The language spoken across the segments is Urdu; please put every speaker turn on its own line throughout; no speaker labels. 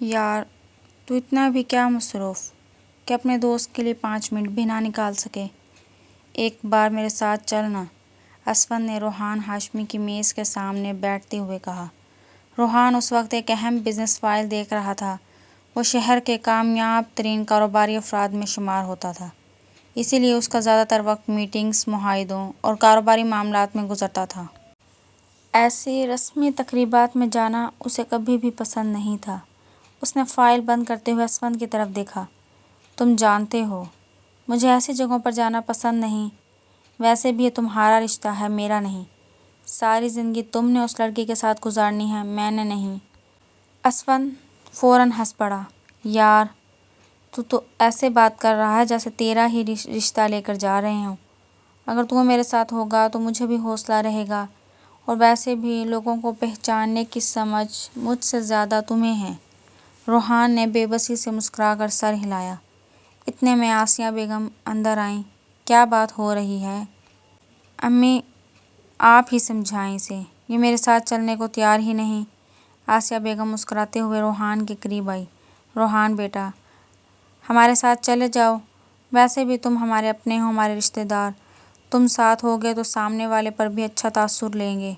یار تو اتنا بھی کیا مصروف کہ اپنے دوست کے لیے 5 منٹ بھی نہ نکال سکے؟ ایک بار میرے ساتھ چلنا، اسفند نے روحان ہاشمی کی میز کے سامنے بیٹھتے ہوئے کہا۔ روحان اس وقت ایک اہم بزنس فائل دیکھ رہا تھا۔ وہ شہر کے کامیاب ترین کاروباری افراد میں شمار ہوتا تھا، اسی لیے اس کا زیادہ تر وقت میٹنگز، معاہدوں اور کاروباری معاملات میں گزرتا تھا۔ ایسی رسمی تقریبات میں جانا اسے کبھی بھی پسند نہیں تھا۔ اس نے فائل بند کرتے ہوئے اسفند کی طرف دیکھا۔ تم جانتے ہو مجھے ایسی جگہوں پر جانا پسند نہیں، ویسے بھی یہ تمہارا رشتہ ہے، میرا نہیں۔ ساری زندگی تم نے اس لڑکی کے ساتھ گزارنی ہے، میں نے نہیں۔ اسفند فوراً ہنس پڑا۔ یار تو ایسے بات کر رہا ہے جیسے تیرا ہی رشتہ لے کر جا رہے ہوں۔ اگر تو میرے ساتھ ہوگا تو مجھے بھی حوصلہ رہے گا، اور ویسے بھی لوگوں کو پہچاننے کی سمجھ مجھ سے زیادہ تمہیں ہے۔ روحان نے بے بسی سے مسکرا کر سر ہلایا۔ اتنے میں آسیہ بیگم اندر آئیں۔ کیا بات ہو رہی ہے؟ امی آپ ہی سمجھائیں اسے، یہ میرے ساتھ چلنے کو تیار ہی نہیں۔ آسیہ بیگم مسکراتے ہوئے روحان کے قریب آئی۔ روحان بیٹا، ہمارے ساتھ چلے جاؤ، ویسے بھی تم ہمارے اپنے ہو، ہمارے رشتہ دار۔ تم ساتھ ہوگے تو سامنے والے پر بھی اچھا تاثر لیں گے۔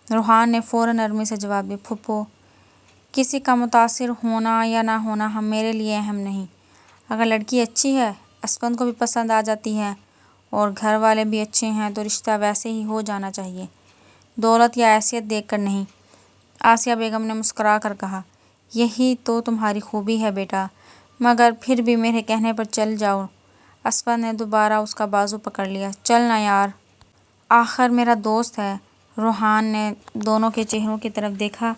روحان نے فوراً نرمی سے جواب دیا۔ پھوپھو، کسی کا متاثر ہونا یا نہ ہونا میرے لیے اہم نہیں۔ اگر لڑکی اچھی ہے، اسفند کو بھی پسند آ جاتی ہے، اور گھر والے بھی اچھے ہیں تو رشتہ ویسے ہی ہو جانا چاہیے، دولت یا حیثیت دیکھ کر نہیں۔ آسیہ بیگم نے مسکرا کر کہا۔ یہی تو تمہاری خوبی ہے بیٹا، مگر پھر بھی میرے کہنے پر چل جاؤ۔ اسفند نے دوبارہ اس کا بازو پکڑ لیا۔ چل نا یار، آخر میرا دوست ہے۔ روحان نے دونوں کے چہروں کی طرف دیکھا،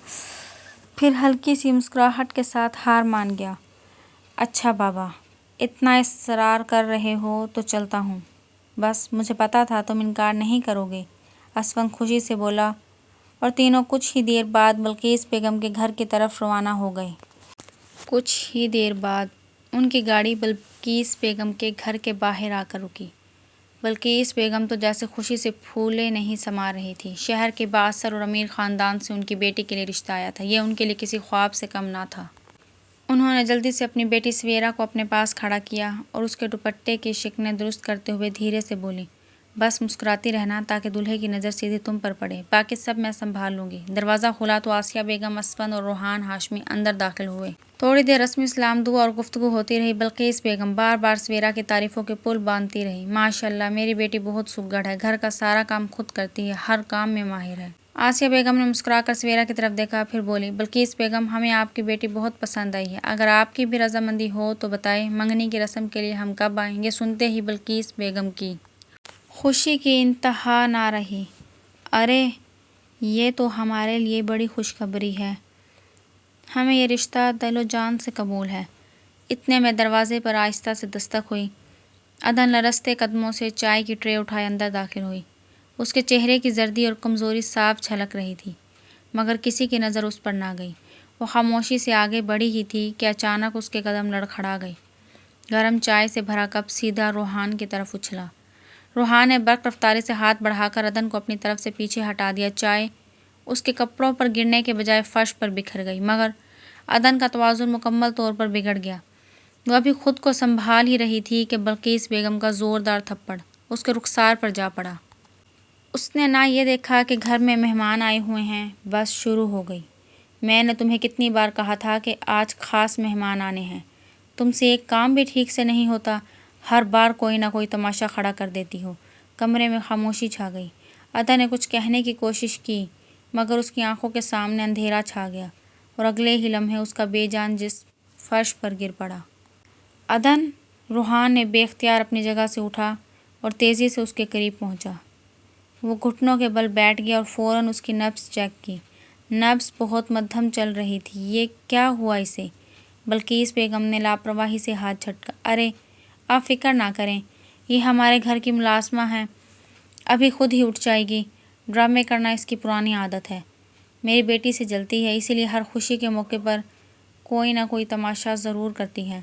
پھر ہلکی سی مسکراہٹ کے ساتھ ہار مان گیا۔ اچھا بابا، اتنا اصرار کر رہے ہو تو چلتا ہوں، بس مجھے پتا تھا تم انکار نہیں کرو گے، اسفند خوشی سے بولا، اور تینوں کچھ ہی دیر بعد بلقیس بیگم کے گھر کی طرف روانہ ہو گئے۔ کچھ ہی دیر بعد ان کی گاڑی بلقیس بیگم کے گھر کے باہر آ کر رکی۔ بلقیس بیگم تو جیسے خوشی سے پھولے نہیں سما رہی تھی۔ شہر کے بااثر اور امیر خاندان سے ان کی بیٹی کے لیے رشتہ آیا تھا، یہ ان کے لیے کسی خواب سے کم نہ تھا۔ انہوں نے جلدی سے اپنی بیٹی سویرا کو اپنے پاس کھڑا کیا اور اس کے دوپٹے کی شکنیں درست کرتے ہوئے دھیرے سے بولی، بس مسکراتی رہنا تاکہ دولہے کی نظر سیدھی تم پر پڑے، باقی سب میں سنبھال لوں گی۔ دروازہ کھلا تو آسیہ بیگم، اسفند اور روحان ہاشمی اندر داخل ہوئے۔ تھوڑی دیر رسمی سلام دعا اور گفتگو ہوتی رہی۔ بلقیس بیگم بار بار سویرا کی تعریفوں کے پل باندھتی رہی۔ ماشاءاللہ، میری بیٹی بہت سگڑ ہے، گھر کا سارا کام خود کرتی ہے، ہر کام میں ماہر ہے۔ آسیہ بیگم نے مسکرا کر سویرا کی طرف دیکھا، پھر بولی، بلقیس بیگم، ہمیں آپ کی بیٹی بہت پسند آئی ہے، اگر آپ کی بھی رضامندی ہو تو بتائیں منگنی کی رسم کے لیے ہم کب آئیں؟ یہ سنتے ہی بلقیس بیگم کی خوشی کی انتہا نہ رہی۔ ارے یہ تو ہمارے لیے بڑی خوشخبری ہے، ہمیں یہ رشتہ دل و جان سے قبول ہے۔ اتنے میں دروازے پر آہستہ سے دستک ہوئی۔ عدن لرزتے قدموں سے چائے کی ٹرے اٹھائے اندر داخل ہوئی۔ اس کے چہرے کی زردی اور کمزوری صاف جھلک رہی تھی، مگر کسی کی نظر اس پر نہ گئی۔ وہ خاموشی سے آگے بڑھی ہی تھی کہ اچانک اس کے قدم لڑکھڑا گئے۔ گرم چائے سے بھرا کپ سیدھا روحان کی طرف اچھلا۔ روحان نے برق رفتاری سے ہاتھ بڑھا کر عدن کو اپنی طرف سے پیچھے ہٹا دیا۔ چائے اس کے کپڑوں پر گرنے کے بجائے فرش پر بکھر گئی، مگر عدن کا توازن مکمل طور پر بگڑ گیا۔ وہ ابھی خود کو سنبھال ہی رہی تھی کہ بلقیس بیگم کا زوردار تھپڑ اس کے رخسار پر جا پڑا۔ اس نے نہ یہ دیکھا کہ گھر میں مہمان آئے ہوئے ہیں، بس شروع ہو گئی۔ میں نے تمہیں کتنی بار کہا تھا کہ آج خاص مہمان آنے ہیں، تم سے ایک کام بھی ٹھیک سے نہیں ہوتا، ہر بار کوئی نہ کوئی تماشا کھڑا کر دیتی ہو۔ کمرے میں خاموشی چھا گئی۔ عدن نے کچھ کہنے کی کوشش کی، مگر اس کی آنکھوں کے سامنے اندھیرا چھا گیا، اور اگلے ہی لمحے اس کا بے جان جسم فرش پر گر پڑا۔ عدن! روحان نے بے اختیار اپنی جگہ سے اٹھا اور تیزی سے اس کے قریب پہنچا۔ وہ گھٹنوں کے بل بیٹھ گیا اور فوراً اس کی نبض چیک کی۔ نبض بہت مدھم چل رہی تھی۔ یہ کیا ہوا اسے؟ بلقیس بیگم نے لاپرواہی سے ہاتھ جھٹکا۔ ارے آپ فکر نہ کریں، یہ ہمارے گھر کی ملازمہ ہے، ابھی خود ہی اٹھ جائے گی، ڈرامے کرنا اس کی پرانی عادت ہے، میری بیٹی سے جلتی ہے، اسی لیے ہر خوشی کے موقع پر کوئی نہ کوئی تماشا ضرور کرتی ہے۔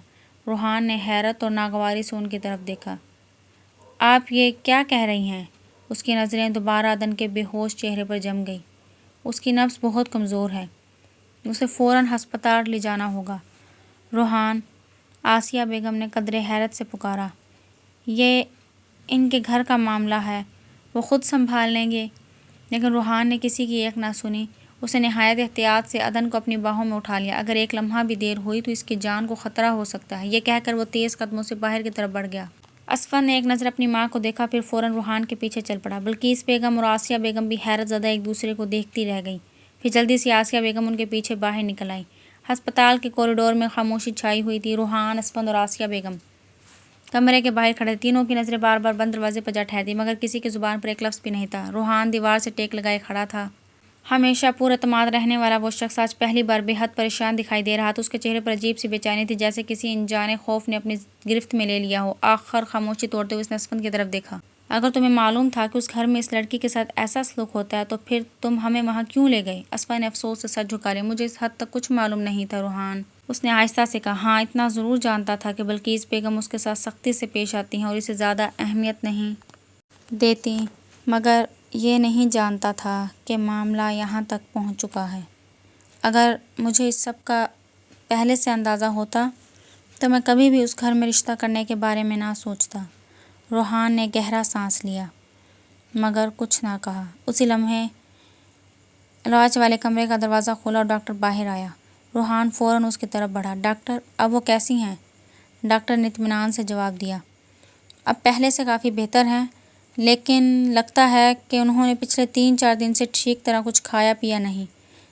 روحان نے حیرت اور ناگواری سے ان کی طرف دیکھا۔ آپ یہ کیا کہہ رہی ہیں؟ اس کی نظریں دوبارہ عدن کے بے ہوش چہرے پر جم گئی۔ اس کی نبض بہت کمزور ہے، اسے فوراً ہسپتال لے جانا ہوگا۔ روحان، آسیہ بیگم نے قدرے حیرت سے پکارا۔ یہ ان کے گھر کا معاملہ ہے، وہ خود سنبھال لیں گے۔ لیکن روحان نے کسی کی ایک نہ سنی۔ اس نے نہایت احتیاط سے عدن کو اپنی باہوں میں اٹھا لیا۔ اگر ایک لمحہ بھی دیر ہوئی تو اس کی جان کو خطرہ ہو سکتا ہے، یہ کہہ کر وہ تیز قدموں سے باہر کی طرف بڑھ گیا۔ اسفند نے ایک نظر اپنی ماں کو دیکھا، پھر فوراً روحان کے پیچھے چل پڑا۔ بلقیس بیگم اور آسیہ بیگم بھی حیرت زدہ ایک دوسرے کو دیکھتی رہ گئیں۔ پھر جلدی سے آسیہ بیگم ان کے پیچھے باہر نکل آئیں۔ ہسپتال کے کوریڈور میں خاموشی چھائی ہوئی تھی۔ روحان، اسفند اور آسیہ بیگم کمرے کے باہر کھڑے تھے۔ تینوں کی نظریں بار بار بند دروازے پر جا ٹھہرتی، مگر کسی کی زبان پر ایک لفظ بھی نہیں تھا۔ روحان دیوار سے ٹیک لگائے کھڑا تھا۔ ہمیشہ پر اعتماد رہنے والا وہ شخص آج پہلی بار بے حد پریشان دکھائی دے رہا تھا۔ اس کے چہرے پر عجیب سی بے چینی تھی، جیسے کسی انجانے خوف نے اپنی گرفت میں لے لیا ہو۔ آخر خاموشی توڑتے ہوئے اس نے اسفند کی طرف دیکھا۔ اگر تمہیں معلوم تھا کہ اس گھر میں اس لڑکی کے ساتھ ایسا سلوک ہوتا ہے تو پھر تم ہمیں وہاں کیوں لے گئے؟ اسفند نے افسوس سے سر جھکا لیا۔ مجھے اس حد تک کچھ معلوم نہیں تھا روحان، اس نے آہستہ سے کہا۔ ہاں، اتنا ضرور جانتا تھا کہ بلقیس بیگم اس کے ساتھ سختی سے پیش آتی ہیں اور اسے زیادہ اہمیت نہیں دیتی، مگر یہ نہیں جانتا تھا کہ معاملہ یہاں تک پہنچ چکا ہے۔ اگر مجھے اس سب کا پہلے سے اندازہ ہوتا تو میں کبھی بھی اس گھر میں رشتہ کرنے کے بارے میں نہ سوچتا۔ روحان نے گہرا سانس لیا، مگر کچھ نہ کہا۔ اسی لمحے علاج والے کمرے کا دروازہ کھلا اور ڈاکٹر باہر آیا۔ روحان فوراً اس کی طرف بڑھا۔ ڈاکٹر، اب وہ کیسی ہیں؟ ڈاکٹر نے اطمینان سے جواب دیا۔ اب پہلے سے کافی بہتر ہیں، لیکن لگتا ہے کہ انہوں نے پچھلے 3-4 دن سے ٹھیک طرح کچھ کھایا پیا نہیں،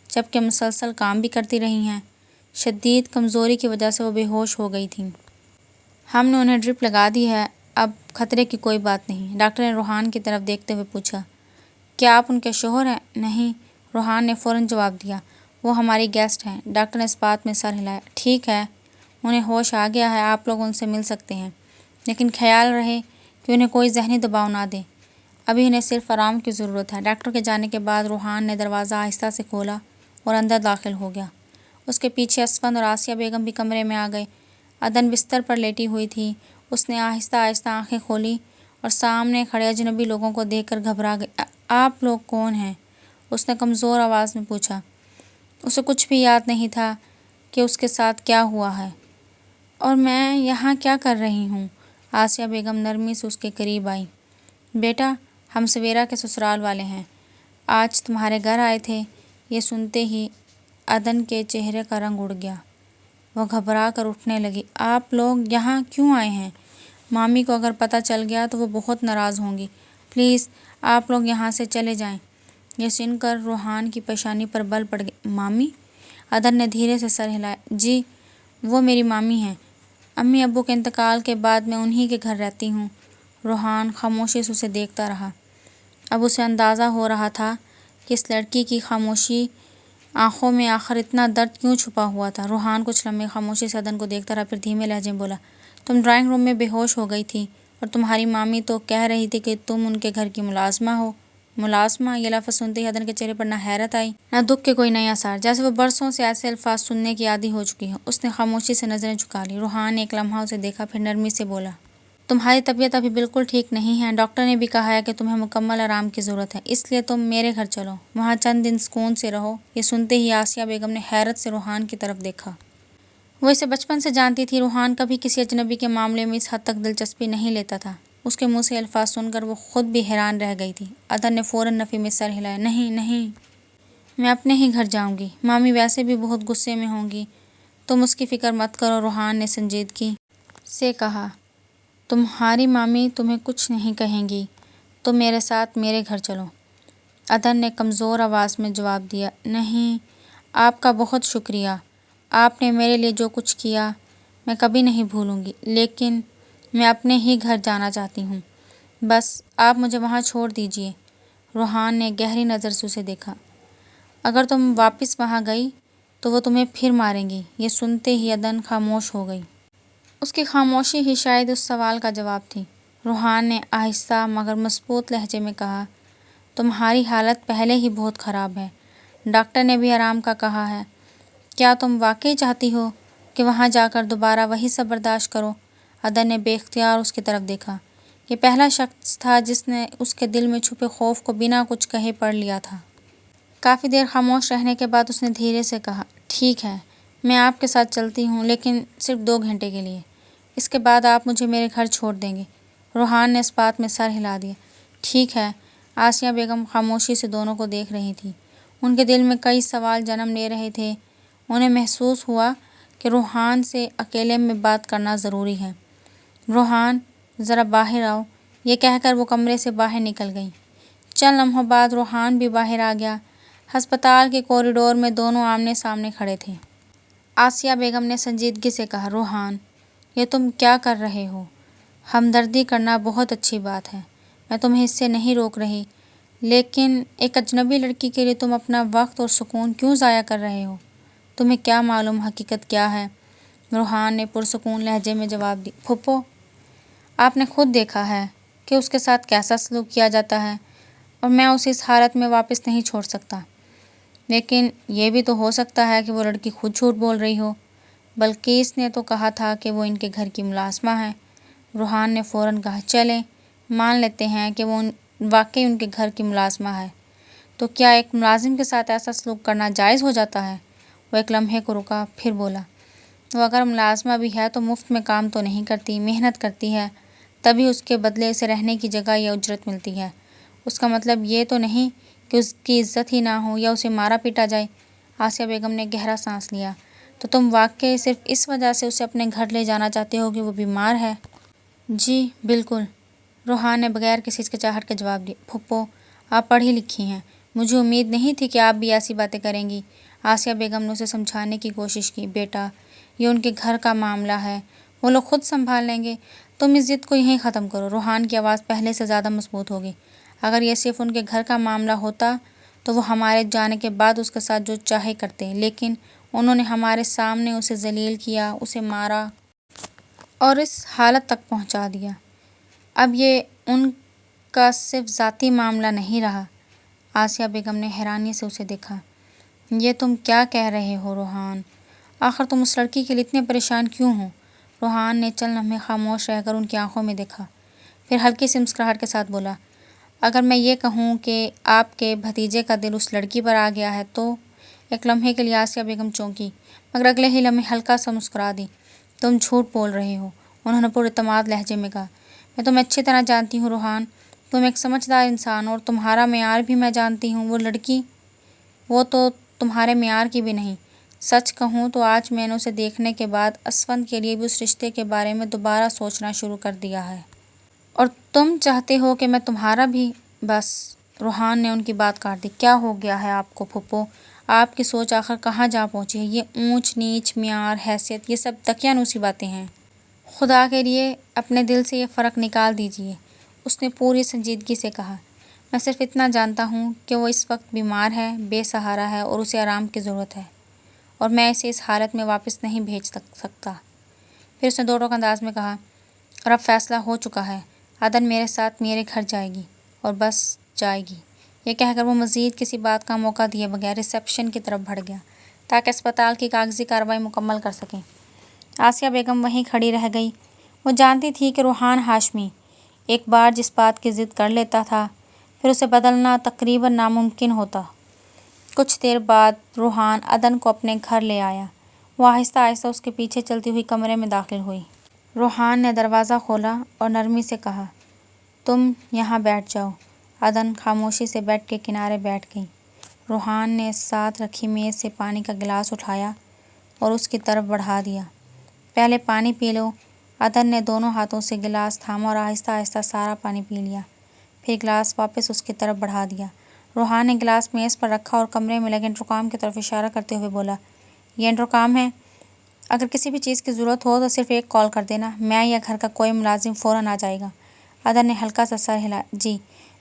جبکہ مسلسل کام بھی کرتی رہی ہیں۔ شدید کمزوری کی وجہ سے وہ بے ہوش ہو گئی تھیں۔ ہم نے انہیں ڈرپ لگا دی ہے، اب خطرے کی کوئی بات نہیں۔ ڈاکٹر نے روحان کی طرف دیکھتے ہوئے پوچھا۔ کیا آپ ان کے شوہر ہیں؟ نہیں، روحان نے فوراً جواب دیا۔ وہ ہماری گیسٹ ہیں۔ ڈاکٹر نے اس بات میں سر ہلایا۔ ٹھیک ہے، انہیں ہوش آ گیا ہے، آپ لوگ ان سے مل سکتے ہیں، لیکن خیال رہے کہ انہیں کوئی ذہنی دباؤ نہ دیں، ابھی انہیں صرف آرام کی ضرورت ہے۔ ڈاکٹر کے جانے کے بعد روحان نے دروازہ آہستہ سے کھولا اور اندر داخل ہو گیا۔ اس کے پیچھے اسفند اور آسیہ بیگم بھی کمرے میں آ گئے۔ عدن بستر پر لیٹی ہوئی تھی۔ اس نے آہستہ آہستہ آنکھیں کھولیں اور سامنے کھڑے اجنبی لوگوں کو دیکھ کر گھبرا گئی۔ آپ لوگ کون ہیں؟ اس نے کمزور آواز میں پوچھا۔ اسے کچھ بھی یاد نہیں تھا کہ اس کے ساتھ کیا ہوا ہے اور میں یہاں کیا کر رہی ہوں۔ آسیہ بیگم نرمی سے اس کے قریب آئی۔ بیٹا، ہم سویرا کے سسرال والے ہیں، آج تمہارے گھر آئے تھے۔ یہ سنتے ہی عدن کے چہرے کا رنگ اڑ گیا۔ وہ گھبرا کر اٹھنے لگی۔ آپ لوگ یہاں کیوں آئے ہیں؟ مامی کو اگر پتہ چل گیا تو وہ بہت ناراض ہوں گی، پلیز آپ لوگ یہاں سے چلے جائیں۔ یہ سن کر روحان کی پیشانی پر بل پڑ گئی۔ مامی؟ عدن نے دھیرے سے سر ہلایا۔ جی، وہ میری مامی ہیں، امی ابو کے انتقال کے بعد میں انہی کے گھر رہتی ہوں۔ روحان خاموشی سے اسے دیکھتا رہا۔ اب اسے اندازہ ہو رہا تھا کہ اس لڑکی کی خاموشی آنکھوں میں آخر اتنا درد کیوں چھپا ہوا تھا۔ روحان کچھ لمحے خاموشی سے عدن کو دیکھتا رہا، پھر دھیمے لہجے میں بولا، تم ڈرائنگ روم میں بے ہوش ہو گئی تھی اور تمہاری مامی تو کہہ رہی تھی کہ تم ان کے گھر کی ملازمہ ہو۔ ملازمہ؟ یہ لفظ سنتے ہی عدن کے چہرے پر نہ حیرت آئی نہ دکھ کے کوئی نئے آثار، جیسے وہ برسوں سے ایسے الفاظ سننے کی عادی ہو چکی ہو۔ اس نے خاموشی سے نظریں جھکا لیں۔ روحان نے ایک لمحہ اسے دیکھا، پھر نرمی سے بولا، تمہاری طبیعت ابھی بالکل ٹھیک نہیں ہے، ڈاکٹر نے بھی کہا ہے کہ تمہیں مکمل آرام کی ضرورت ہے، اس لیے تم میرے گھر چلو، وہاں چند دن سکون سے رہو۔ یہ سنتے ہی آسیہ بیگم نے حیرت سے روحان کی طرف دیکھا۔ وہ اسے بچپن سے جانتی تھی۔ روحان کبھی کسی اجنبی کے معاملے میں اس حد تک دلچسپی نہیں لیتا تھا۔ اس کے منہ سے الفاظ سن کر وہ خود بھی حیران رہ گئی تھی۔ عدن نے فوراً نفی میں سر ہلایا۔ نہیں نہیں، میں اپنے ہی گھر جاؤں گی، مامی ویسے بھی بہت غصے میں ہوں گی، تم اس کی فکر مت کرو۔ روحان نے سنجیدگی سے کہا، تمہاری مامی تمہیں کچھ نہیں کہیں گی، تم میرے ساتھ میرے گھر چلو۔ عدن نے کمزور آواز میں جواب دیا، نہیں، آپ کا بہت شکریہ، آپ نے میرے لیے جو کچھ کیا میں کبھی نہیں بھولوں گی، لیکن میں اپنے ہی گھر جانا چاہتی ہوں، بس آپ مجھے وہاں چھوڑ دیجیے۔ روحان نے گہری نظر سے اسے دیکھا۔ اگر تم واپس وہاں گئی تو وہ تمہیں پھر ماریں گی۔ یہ سنتے ہی عدن خاموش ہو گئی۔ اس کی خاموشی ہی شاید اس سوال کا جواب تھی۔ روحان نے آہستہ مگر مضبوط لہجے میں کہا، تمہاری حالت پہلے ہی بہت خراب ہے، ڈاکٹر نے بھی آرام کا کہا ہے، کیا تم واقعی چاہتی ہو کہ وہاں جا کر دوبارہ وہی سب برداشت کرو؟ عدن نے بے اختیار اس کی طرف دیکھا۔ یہ پہلا شخص تھا جس نے اس کے دل میں چھپے خوف کو بنا کچھ کہے پڑھ لیا تھا۔ کافی دیر خاموش رہنے کے بعد اس نے دھیرے سے کہا، ٹھیک ہے، میں آپ کے ساتھ چلتی ہوں، لیکن صرف 2 گھنٹے کے لیے۔ اس کے بعد آپ مجھے میرے گھر چھوڑ دیں گے۔ روحان نے اس بات میں سر ہلا دیا۔ ٹھیک ہے۔ آسیہ بیگم خاموشی سے دونوں کو دیکھ رہی تھی۔ ان کے دل میں کئی سوال جنم لے رہے تھے۔ انہیں محسوس ہوا کہ روحان سے اکیلے میں بات کرنا ضروری ہے۔ روحان، ذرا باہر آؤ، یہ کہہ کر وہ کمرے سے باہر نکل گئیں۔ چند لمحوں بعد روحان بھی باہر آ گیا۔ ہسپتال کے کوریڈور میں دونوں آمنے سامنے کھڑے تھے۔ آسیہ بیگم نے سنجیدگی سے کہا، روحان، یہ تم کیا کر رہے ہو؟ ہمدردی کرنا بہت اچھی بات ہے، میں تمہیں اس سے نہیں روک رہی، لیکن ایک اجنبی لڑکی کے لیے تم اپنا وقت اور سکون کیوں ضائع کر رہے ہو؟ تمہیں کیا معلوم حقیقت کیا ہے؟ روحان نے پرسکون لہجے میں جواب دیا، پھوپھو، آپ نے خود دیکھا ہے کہ اس کے ساتھ کیسا سلوک کیا جاتا ہے، اور میں اسے اس حالت میں واپس نہیں چھوڑ سکتا۔ لیکن یہ بھی تو ہو سکتا ہے کہ وہ لڑکی خود جھوٹ بول رہی ہو۔ بلقیس نے تو کہا تھا کہ وہ ان کے گھر کی ملازمہ ہے۔ روحان نے فوراً کہا، چلیں مان لیتے ہیں کہ وہ واقعی ان کے گھر کی ملازمہ ہے، تو کیا ایک ملازم کے ساتھ ایسا سلوک کرنا جائز ہو جاتا ہے؟ وہ ایک لمحے کو رکا، پھر بولا، وہ اگر ملازمہ بھی ہے تو مفت میں کام تو نہیں کرتی، محنت کرتی ہے، تبھی اس کے بدلے اسے رہنے کی جگہ یا اجرت ملتی ہے۔ اس کا مطلب یہ تو نہیں کہ اس کی عزت ہی نہ ہو یا اسے مارا پیٹا جائے۔ آسیہ بیگم نے گہرا سانس لیا، تو تم واقعی صرف اس وجہ سے اسے اپنے گھر لے جانا چاہتے ہو کہ وہ بیمار ہے؟ جی بالکل، روحان نے بغیر کسی ہچکچاہٹ کے جواب دیا۔ پھوپھو، آپ پڑھی لکھی ہیں، مجھے امید نہیں تھی کہ آپ بھی ایسی باتیں کریں گی۔ آسیہ بیگم نے اسے سمجھانے کی کوشش کی، بیٹا، یہ ان کے گھر کا معاملہ ہے، وہ لوگ خود سنبھال لیں گے، تم اس ضد کو یہیں ختم کرو۔ روحان کی آواز پہلے سے زیادہ مضبوط ہو گئی۔ اگر یہ صرف ان کے گھر کا معاملہ ہوتا تو وہ ہمارے جانے کے بعد اس کے ساتھ جو چاہے کرتے، لیکن انہوں نے ہمارے سامنے اسے ذلیل کیا، اسے مارا اور اس حالت تک پہنچا دیا۔ اب یہ ان کا صرف ذاتی معاملہ نہیں رہا۔ آسیہ بیگم نے حیرانی سے اسے دیکھا۔ یہ تم کیا کہہ رہے ہو روحان؟ آخر تم اس لڑکی کے لیے اتنے پریشان کیوں ہو؟ روحان نے چند لمحے خاموش رہ کر ان کی آنکھوں میں دیکھا، پھر ہلکی سی مسکراہٹ کے ساتھ بولا، اگر میں یہ کہوں کہ آپ کے بھتیجے کا دل اس لڑکی پر آ گیا ہے تو… ایک لمحے کے لیے آسیہ بیگم چونکی، مگر اگلے ہی لمحے ہلکا سا مسکرا دی۔ تم جھوٹ بول رہے ہو، انہوں نے پر اعتماد لہجے میں کہا۔ میں تمہیں اچھی طرح جانتی ہوں روحان، تم ایک سمجھدار انسان ہو اور تمہارا معیار بھی میں جانتی ہوں۔ وہ لڑکی، وہ تو تمہارے معیار کی بھی نہیں۔ سچ کہوں تو آج میں نے اسے دیکھنے کے بعد اسفند کے لیے بھی اس رشتے کے بارے میں دوبارہ سوچنا شروع کر دیا ہے۔ اور تم چاہتے ہو کہ میں تمہارا بھی… بس، روحان نے ان کی بات کاٹ دی۔ کیا ہو گیا ہے آپ کو پھوپھو؟ آپ کی سوچ آخر کہاں جا پہنچی ہے؟ یہ اونچ نیچ، معیار، حیثیت، یہ سب دقیانوسی باتیں ہیں۔ خدا کے لیے اپنے دل سے یہ فرق نکال دیجیے، اس نے پوری سنجیدگی سے کہا۔ میں صرف اتنا جانتا ہوں کہ وہ اس وقت بیمار ہے، بے سہارا ہے اور اسے آرام کی ضرورت ہے، اور میں اسے اس حالت میں واپس نہیں بھیج سکتا۔ پھر اس نے دو ٹوک انداز میں کہا، اور اب فیصلہ ہو چکا ہے، عدن میرے ساتھ میرے گھر جائے گی، اور بس جائے گی۔ یہ کہہ کر وہ مزید کسی بات کا موقع دیے بغیر ریسیپشن کی طرف بڑھ گیا تاکہ اسپتال کی کاغذی کارروائی مکمل کر سکیں۔ آسیہ بیگم وہیں کھڑی رہ گئی۔ وہ جانتی تھی کہ روحان ہاشمی ایک بار جس بات کی ضد کر لیتا تھا، پھر اسے بدلنا تقریباً ناممکن ہوتا۔ کچھ دیر بعد روحان عدن کو اپنے گھر لے آیا۔ وہ آہستہ آہستہ اس کے پیچھے چلتی ہوئی کمرے میں داخل ہوئی۔ روحان نے دروازہ کھولا اور نرمی سے کہا، تم یہاں بیٹھ جاؤ۔ عدن خاموشی سے بیڈ کے کنارے بیٹھ گئی۔ روحان نے ساتھ رکھی میز سے پانی کا گلاس اٹھایا اور اس کی طرف بڑھا دیا۔ پہلے پانی پی لو۔ عدن نے دونوں ہاتھوں سے گلاس تھاما اور آہستہ آہستہ سارا پانی پی لیا، پھر گلاس واپس اس کی طرف بڑھا دیا۔ روحان نے گلاس میز پر رکھا اور کمرے میں لگے انٹرکام کی طرف اشارہ کرتے ہوئے بولا، یہ انٹرکام ہے، اگر کسی بھی چیز کی ضرورت ہو تو صرف ایک کال کر دینا، میں یا گھر کا کوئی ملازم فوراً آ جائے گا۔ عدن نے ہلکا سا سر ہلایا، جی،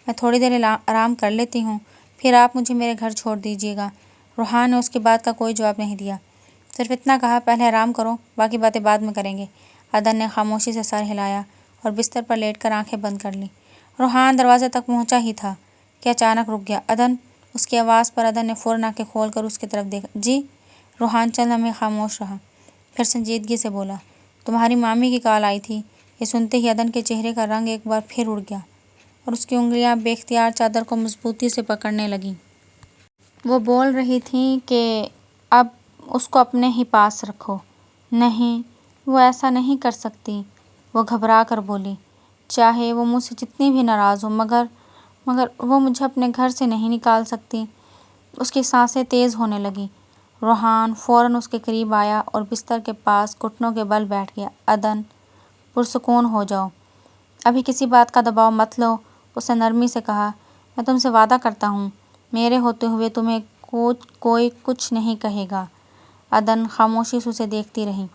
میں تھوڑی دیر آرام کر لیتی ہوں، پھر آپ مجھے میرے گھر چھوڑ دیجیے گا۔ روحان نے اس کی بات کا کوئی جواب نہیں دیا، صرف اتنا کہا، پہلے آرام کرو، باقی باتیں بعد میں کریں گے۔ عدن نے خاموشی سے سر ہلایا اور بستر پر لیٹ کر آنکھیں بند کر لیں۔ روحان دروازے تک پہنچا ہی تھا کہ اچانک رک گیا۔ عدن، اس کی آواز پر عدن نے فوراً آنکھیں کھول کر اس کی طرف دیکھا۔ جی؟ روحان چند لمحے خاموش رہا، پھر سنجیدگی سے بولا، تمہاری مامی کی کال آئی تھی۔ یہ سنتے ہی عدن کے چہرے کا رنگ ایک بار پھر اڑ گیا اور اس کی انگلیاں بے اختیار چادر کو مضبوطی سے پکڑنے لگیں۔ وہ بول رہی تھیں کہ اب اس کو اپنے ہی پاس رکھو۔ نہیں، وہ ایسا نہیں کر سکتی، وہ گھبرا کر بولی، چاہے وہ مجھ سے جتنی بھی ناراض ہو، مگر وہ مجھے اپنے گھر سے نہیں نکال سکتی۔ اس کی سانسیں تیز ہونے لگیں۔ روحان فوراً اس کے قریب آیا اور بستر کے پاس گھٹنوں کے بل بیٹھ گیا۔ عدن، پرسکون ہو جاؤ، ابھی کسی بات کا دباؤ مت لو، اس نے نرمی سے کہا۔ میں تم سے وعدہ کرتا ہوں، میرے ہوتے ہوئے تمہیں کوئی کچھ نہیں کہے گا۔ عدن خاموشی سے اسے دیکھتی رہی۔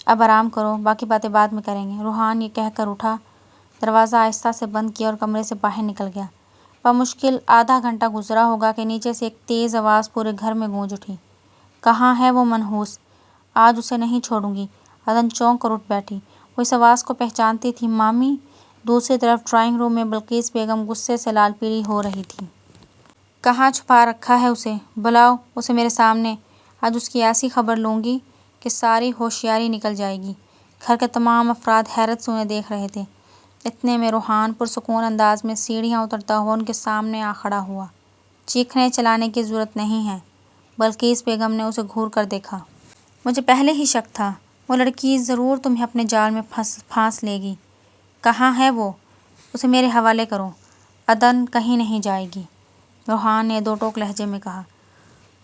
اب آرام کرو، باقی باتیں بعد میں کریں گے، روحان یہ کہہ کر اٹھا، دروازہ آہستہ سے بند کیا اور کمرے سے باہر نکل گیا۔ بمشکل آدھا گھنٹہ گزرا ہوگا کہ نیچے سے ایک تیز آواز پورے گھر میں گونج اٹھی۔ کہاں ہے وہ منحوس؟ آج اسے نہیں چھوڑوں گی۔ عدن چونک کر اٹھ بیٹھی۔ وہ اس آواز کو پہچانتی تھی، مامی! دوسری طرف ڈرائنگ روم میں بلقیس بیگم غصے سے لال پیلی ہو رہی تھی۔ کہاں چھپا رکھا ہے اسے؟ بلاؤ اسے میرے سامنے۔ آج اس کی ایسی خبر لوں گی کہ ساری ہوشیاری نکل جائے گی۔ گھر کے تمام افراد حیرت سے انہیں دیکھ رہے تھے۔ اتنے میں روحان پرسکون انداز میں سیڑھیاں اترتا ہوا ان کے سامنے آ کھڑا ہوا۔ چیخنے چلانے کی ضرورت نہیں ہے۔ بلقیس بیگم نے اسے گھور کر دیکھا۔ مجھے پہلے ہی شک تھا، وہ لڑکی ضرور تمہیں اپنے جال میں پھانس لے گی۔ کہاں ہے وہ؟ اسے میرے حوالے کرو۔ عدن کہیں نہیں جائے گی، روحان نے دو ٹوک لہجے میں کہا۔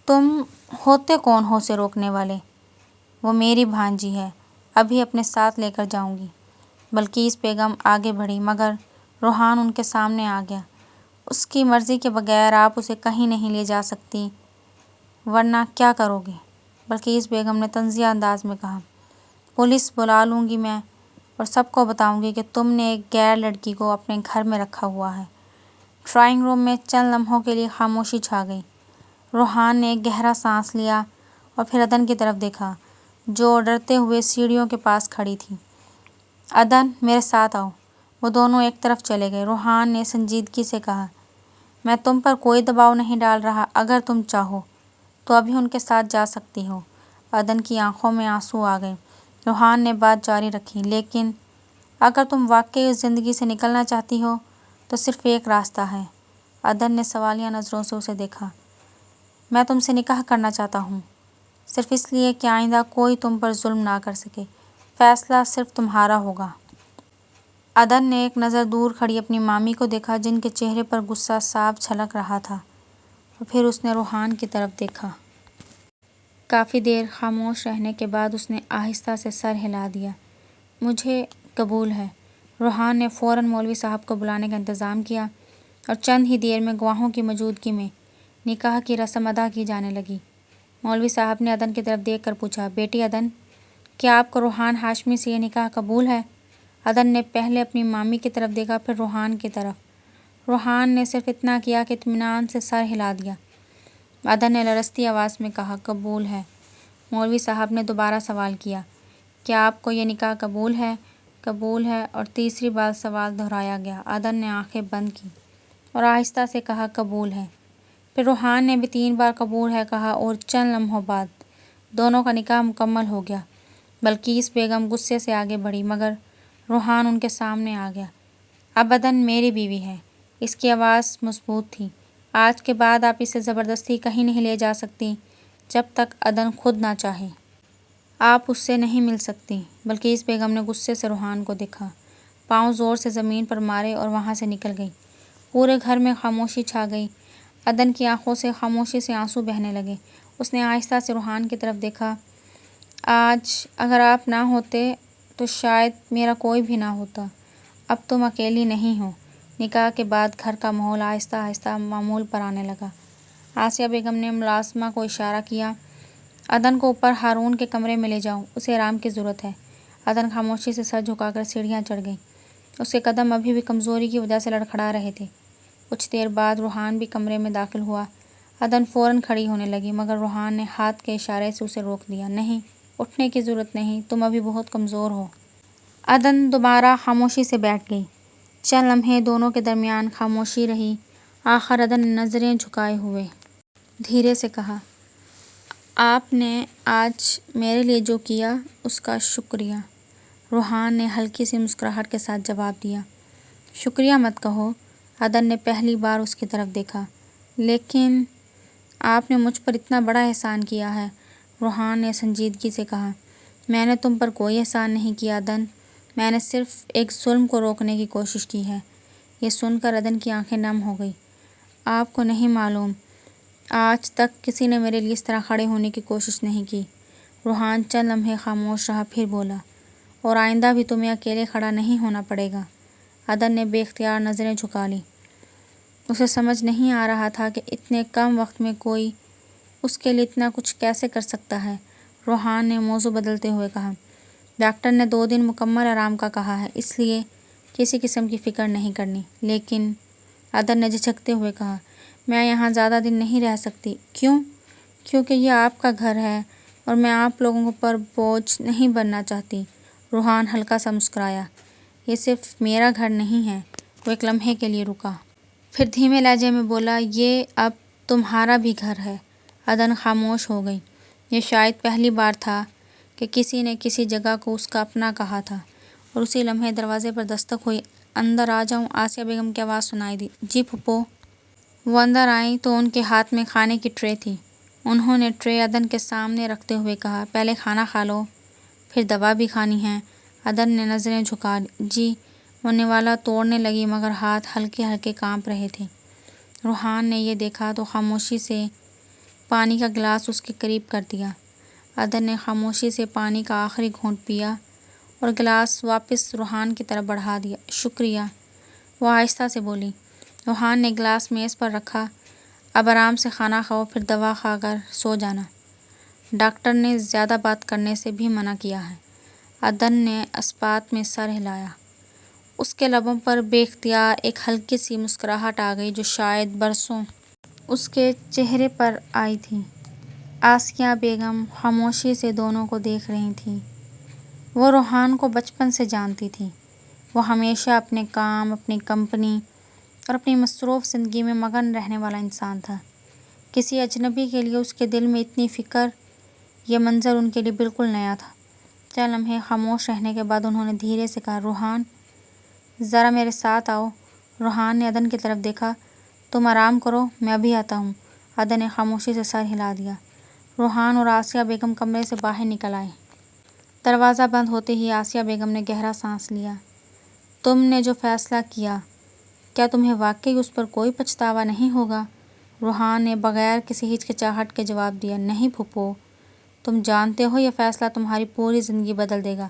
تم ہوتے کون ہو اسے روکنے والے؟ وہ میری بھانجی ہے، ابھی اپنے ساتھ لے کر جاؤں گی۔ بلقیس بیگم آگے بڑھی مگر روحان ان کے سامنے آ گیا۔ اس کی مرضی کے بغیر آپ اسے کہیں نہیں لے جا سکتی، ورنہ کیا کرو گے؟ بلقیس بیگم نے طنزیہ انداز میں کہا۔ پولیس بلا لوں گی میں اور سب کو بتاؤں گی کہ تم نے ایک غیر لڑکی کو اپنے گھر میں رکھا ہوا ہے۔ ڈرائنگ روم میں چند لمحوں کے لیے خاموشی چھا گئی۔ روحان نے ایک گہرا سانس لیا اور پھر عدن کی طرف دیکھا، جو ڈرتے ہوئے سیڑھیوں کے پاس کھڑی تھی۔ عدن، میرے ساتھ آؤ۔ وہ دونوں ایک طرف چلے گئے۔ روحان نے سنجیدگی سے کہا، میں تم پر کوئی دباؤ نہیں ڈال رہا، اگر تم چاہو تو ابھی ان کے ساتھ جا سکتی ہو۔ عدن کی آنکھوں میں آنسو آ گئے۔ روحان نے بات جاری رکھی، لیکن اگر تم واقعی اس زندگی سے نکلنا چاہتی ہو تو صرف ایک راستہ ہے۔ عدن نے سوالیہ نظروں سے اسے دیکھا۔ میں تم سے نکاح کرنا چاہتا ہوں، صرف اس لیے کہ آئندہ کوئی تم پر ظلم نہ کر سکے۔ فیصلہ صرف تمہارا ہوگا۔ عدن نے ایک نظر دور کھڑی اپنی مامی کو دیکھا، جن کے چہرے پر غصہ صاف جھلک رہا تھا، اور پھر اس نے روحان کی طرف دیکھا۔ کافی دیر خاموش رہنے کے بعد اس نے آہستہ سے سر ہلا دیا۔ مجھے قبول ہے۔ روحان نے فوراً مولوی صاحب کو بلانے کا انتظام کیا اور چند ہی دیر میں گواہوں کی موجودگی میں نکاح کی رسم ادا کی جانے لگی۔ مولوی صاحب نے عدن کی طرف دیکھ کر پوچھا، بیٹی عدن، کیا آپ کو روحان ہاشمی سے یہ نکاح قبول ہے؟ عدن نے پہلے اپنی مامی کی طرف دیکھا، پھر روحان کی طرف۔ روحان نے صرف اتنا کیا کہ اطمینان سے سر ہلا دیا۔ عدن نے لرزتی آواز میں کہا، قبول ہے۔ مولوی صاحب نے دوبارہ سوال کیا، کیا آپ کو یہ نکاح قبول ہے؟ قبول ہے، اور تیسری بار سوال دہرایا گیا۔ عدن نے آنکھیں بند کی اور آہستہ سے کہا، قبول ہے۔ پھر روحان نے بھی 3 بار قبول ہے کہا اور چند لمحوں بعد دونوں کا نکاح مکمل ہو گیا۔ بلقیس بیگم غصے سے آگے بڑھی مگر روحان ان کے سامنے آ گیا۔ اب عدن میری بیوی ہے۔ اس کی آواز مضبوط تھی۔ آج کے بعد آپ اسے زبردستی کہیں نہیں لے جا سکتی جب تک عدن خود نہ چاہے۔ آپ اس سے نہیں مل سکتی۔ بلقیس بیگم نے غصے سے روحان کو دیکھا، پاؤں زور سے زمین پر مارے اور وہاں سے نکل گئی۔ پورے گھر میں خاموشی چھا گئی۔ عدن کی آنکھوں سے خاموشی سے آنسو بہنے لگے۔ اس نے آہستہ سے روحان کی طرف دیکھا، آج اگر آپ نہ ہوتے تو شاید میرا کوئی بھی نہ ہوتا۔ اب تم اکیلی نہیں ہو۔ نکاح کے بعد گھر کا ماحول آہستہ آہستہ معمول پر آنے لگا۔ آسیہ بیگم نے ملازمہ کو اشارہ کیا، عدن کو اوپر ہارون کے کمرے میں لے جاؤ، اسے آرام کی ضرورت ہے۔ عدن خاموشی سے سر جھکا کر سیڑھیاں چڑھ گئی۔ اس کے قدم ابھی بھی کمزوری کی وجہ سے لڑکھڑا رہے تھے۔ کچھ دیر بعد روحان بھی کمرے میں داخل ہوا۔ عدن فوراً کھڑی ہونے لگی مگر روحان نے ہاتھ کے اشارے سے اسے روک دیا۔ نہیں، اٹھنے کی ضرورت نہیں، تم ابھی بہت کمزور ہو۔ عدن دوبارہ خاموشی سے بیٹھ گئی۔ چند لمحے دونوں کے درمیان خاموشی رہی۔ آخر عدن نے نظریں جھکائے ہوئے دھیرے سے کہا، آپ نے آج میرے لیے جو کیا اس کا شکریہ۔ روحان نے ہلکی سی مسکراہٹ کے ساتھ جواب دیا، شکریہ مت کہو۔ عدن نے پہلی بار اس کی طرف دیکھا، لیکن آپ نے مجھ پر اتنا بڑا احسان کیا ہے۔ روحان نے سنجیدگی سے کہا، میں نے تم پر کوئی احسان نہیں کیا عدن، میں نے صرف ایک ظلم کو روکنے کی کوشش کی ہے۔ یہ سن کر عدن کی آنکھیں نم ہو گئی۔ آپ کو نہیں معلوم، آج تک کسی نے میرے لیے اس طرح کھڑے ہونے کی کوشش نہیں کی۔ روحان چند لمحے خاموش رہا، پھر بولا، اور آئندہ بھی تمہیں اکیلے کھڑا نہیں ہونا پڑے گا۔ عدن نے بے اختیار نظریں جھکا لیں۔ اسے سمجھ نہیں آ رہا تھا کہ اتنے کم وقت میں کوئی اس کے لیے اتنا کچھ کیسے کر سکتا ہے۔ روحان نے موضوع بدلتے ہوئے کہا، ڈاکٹر نے 2 دن مکمل آرام کا کہا ہے، اس لیے کسی قسم کی فکر نہیں کرنی۔ لیکن عدن نے جھجکتے ہوئے کہا، میں یہاں زیادہ دن نہیں رہ سکتی۔ کیوں؟ کیونکہ یہ آپ کا گھر ہے اور میں آپ لوگوں پر بوجھ نہیں بننا چاہتی۔ روحان ہلکا سا مسکرایا، یہ صرف میرا گھر نہیں ہے۔ وہ ایک لمحے کے لیے رکا، پھر دھیمے لہجے میں بولا، یہ اب تمہارا بھی گھر ہے۔ عدن خاموش ہو گئی۔ یہ شاید پہلی بار تھا کہ کسی نے کسی جگہ کو اس کا اپنا کہا تھا، اور اسی لمحے دروازے پر دستک ہوئی۔ اندر آ جاؤں؟ آسیہ بیگم کی آواز سنائی دی۔ جی پھوپھو۔ وہ اندر آئیں تو ان کے ہاتھ میں کھانے کی ٹرے تھی۔ انہوں نے ٹرے عدن کے سامنے رکھتے ہوئے کہا، پہلے کھانا کھا لو، پھر دوا بھی کھانی ہے۔ عدن نے نظریں جھکا لی۔ جی۔ وہ نوالا توڑنے لگی مگر ہاتھ ہلکے ہلکے کانپ رہے تھے۔ روحان نے یہ دیکھا تو خاموشی سے پانی کا گلاس اس کے قریب کر دیا۔ عدن نے خاموشی سے پانی کا آخری گھونٹ پیا اور گلاس واپس روحان کی طرف بڑھا دیا۔ شکریہ، وہ آہستہ سے بولی۔ روحان نے گلاس میز پر رکھا، اب آرام سے کھانا کھاؤ، پھر دوا کھا کر سو جانا۔ ڈاکٹر نے زیادہ بات کرنے سے بھی منع کیا ہے۔ عدن نے اثبات میں سر ہلایا۔ اس کے لبوں پر بے اختیار ایک ہلکی سی مسکراہٹ آ گئی جو شاید برسوں اس کے چہرے پر آئی تھی۔ آسیہ بیگم خاموشی سے دونوں کو دیکھ رہی تھیں۔ وہ روحان کو بچپن سے جانتی تھی۔ وہ ہمیشہ اپنے کام، اپنی کمپنی اور اپنی مصروف زندگی میں مگن رہنے والا انسان تھا۔ کسی اجنبی کے لیے اس کے دل میں اتنی فکر، یہ منظر ان کے لیے بالکل نیا تھا۔ چند لمحے خاموش رہنے کے بعد انہوں نے دھیرے سے کہا، روحان، ذرا میرے ساتھ آؤ۔ روحان نے عدن کی طرف دیکھا، تم آرام کرو، میں ابھی آتا ہوں۔ عدن نے خاموشی سے سر ہلا دیا۔ روحان اور آسیہ بیگم کمرے سے باہر نکل آئے۔ دروازہ بند ہوتے ہی آسیہ بیگم نے گہرا سانس لیا۔ تم نے جو فیصلہ کیا، کیا تمہیں واقعی اس پر کوئی پچھتاوا نہیں ہوگا؟ روحان نے بغیر کسی ہچکچاہٹ کے جواب دیا، نہیں پھوپھو، تم جانتے ہو یہ فیصلہ تمہاری پوری زندگی بدل دے گا۔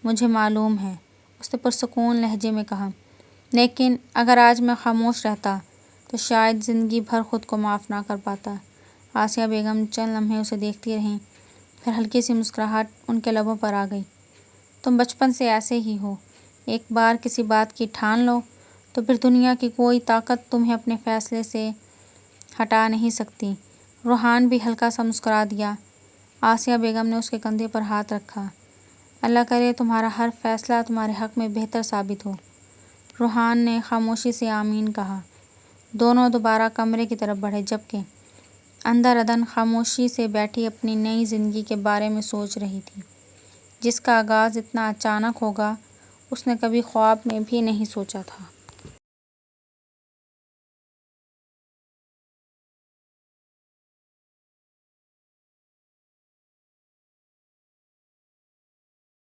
مجھے معلوم ہے، اس نے پرسکون لہجے میں کہا، لیکن اگر آج میں خاموش رہتا تو شاید زندگی بھر خود کو معاف نہ کر پاتا۔ آسیہ بیگم چند لمحے اسے دیکھتی رہیں، پھر ہلکی سی مسکراہٹ ان کے لبوں پر آ گئی۔ تم بچپن سے ایسے ہی ہو، ایک بار کسی بات کی ٹھان لو تو پھر دنیا کی کوئی طاقت تمہیں اپنے فیصلے سے ہٹا نہیں سکتی۔ روحان بھی ہلکا سا مسکرا دیا۔ آسیہ بیگم نے اس کے کندھے پر ہاتھ رکھا، اللہ کرے تمہارا ہر فیصلہ تمہارے حق میں بہتر ثابت ہو۔ روحان نے خاموشی سے آمین کہا۔ دونوں دوبارہ کمرے کی طرف بڑھے، جبکہ اندر عدن خاموشی سے بیٹھی اپنی نئی زندگی کے بارے میں سوچ رہی تھی، جس کا آغاز اتنا اچانک ہوگا اس نے کبھی خواب میں بھی نہیں سوچا تھا۔